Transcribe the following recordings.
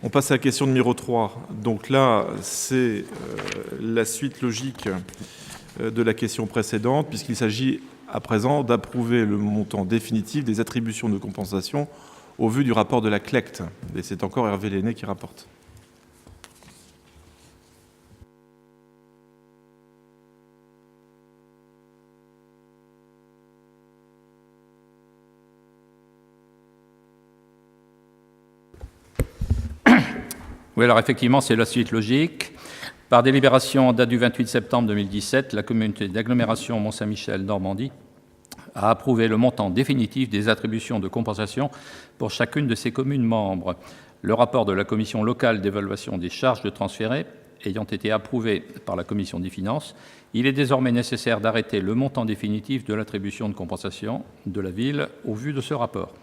On passe à la question numéro 3. Donc là, c'est la suite logique de la question précédente, puisqu'il s'agit à présent d'approuver le montant définitif des attributions de compensation au vu du rapport de la CLECT. Et c'est encore Hervé Lenné qui rapporte. Oui, alors effectivement, c'est la suite logique. Par délibération en date du 28 septembre 2017, la communauté d'agglomération Mont-Saint-Michel-Normandie a approuvé le montant définitif des attributions de compensation pour chacune de ses communes membres. Le rapport de la commission locale d'évaluation des charges de transférés ayant été approuvé par la commission des finances, il est désormais nécessaire d'arrêter le montant définitif de l'attribution de compensation de la ville au vu de ce rapport.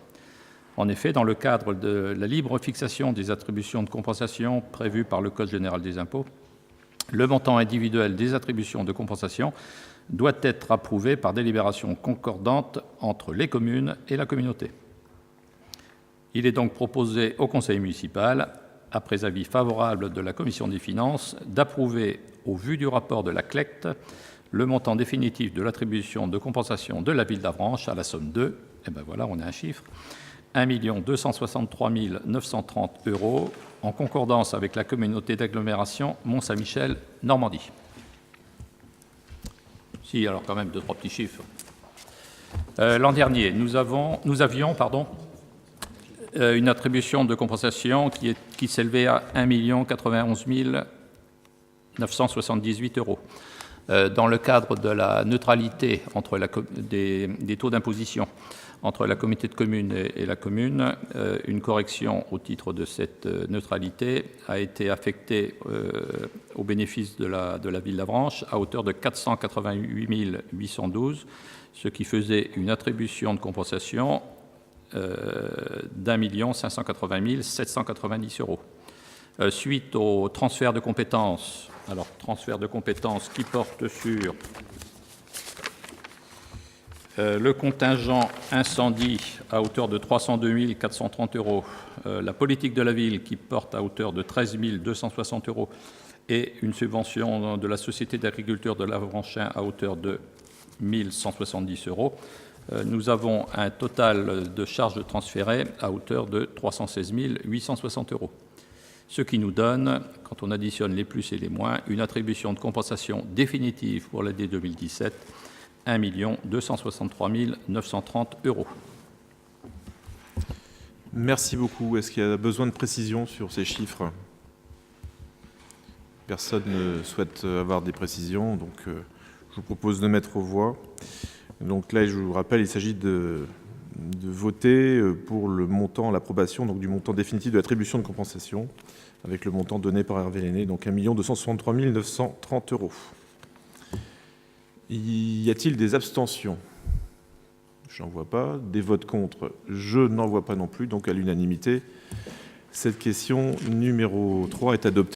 En effet, dans le cadre de la libre fixation des attributions de compensation prévues par le Code général des impôts, le montant individuel des attributions de compensation doit être approuvé par délibération concordante entre les communes et la communauté. Il est donc proposé au conseil municipal, après avis favorable de la commission des finances, d'approuver, au vu du rapport de la CLECT, le montant définitif de l'attribution de compensation de la ville d'Avranches à la somme de, et bien voilà, on a un chiffre, 1 263 930 € en concordance avec la communauté d'agglomération Mont-Saint-Michel-Normandie. Si, alors quand même 2-3 petits chiffres. L'an dernier, nous avions une attribution de compensation qui s'élevait à 1 091 978 €. Dans le cadre de la neutralité entre des taux d'imposition entre la communauté de communes et la commune, une correction au titre de cette neutralité a été affectée au bénéfice de la ville d'Avranches à hauteur de 488 812, ce qui faisait une attribution de compensation d'1 580 790 €. Suite au transfert de compétences, alors transfert de compétences qui porte sur le contingent incendie à hauteur de 302 430 €, la politique de la ville qui porte à hauteur de 13 260 € et une subvention de la Société d'agriculture de l'Avranchin à hauteur de 1 170 €. Nous avons un total de charges transférées à hauteur de 316 860 €. Ce qui nous donne, quand on additionne les plus et les moins, une attribution de compensation définitive pour l'année 2017, 1 263 930 €. Merci beaucoup. Est-ce qu'il y a besoin de précision sur ces chiffres? Personne ne souhaite avoir des précisions, donc je vous propose de mettre aux voix. Donc là, je vous rappelle, il s'agit de voter pour le montant, l'approbation du montant définitif de l'attribution de compensation, avec le montant donné par Hervé Lenné, donc 1 263 930 €. Y a-t-il des abstentions? Je n'en vois pas. Des votes contre? Je n'en vois pas non plus. Donc à l'unanimité, cette question numéro 3 est adoptée.